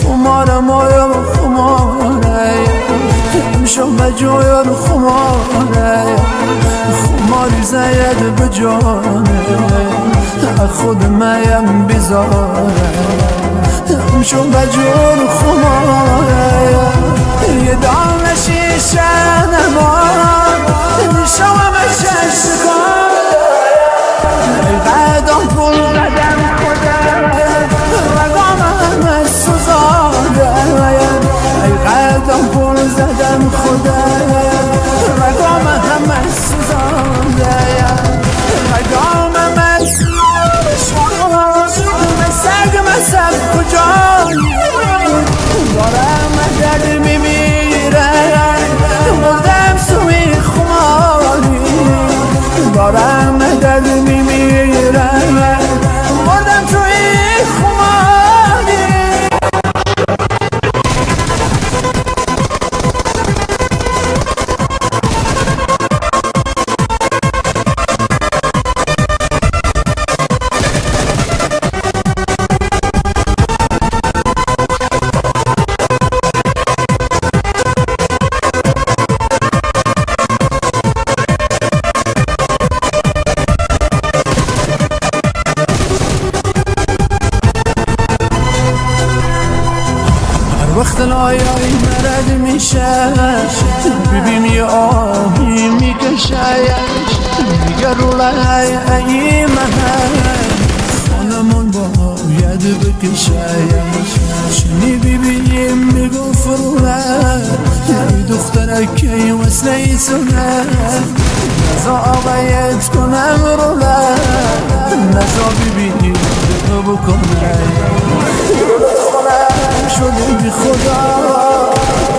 خمار مایم خماره میشم بجایم خماره خماری زید بجانه خود مایم بیزاره میشم بجایم خماره یه دام شیشه نمان نشوم ششکان قدم پول قدم خوده رگام همه سوزانده قدم پول زدم خوده رگام همه سوزانده رگام همه سوزانده مسگ مسب کجایی دارم درد میمیره مردم سوی خماری دارم درد میمیره مردم توی خماری وقت لایایی مرد میشه ببین یه آهی میکشه میگه رو لای ای محل خانمون باید بکشه چنی ببینیم میگو فروله ای دختره که وصله سونه نزا آقایت کنم روله نزا ببینیم بکنه شده بی خدا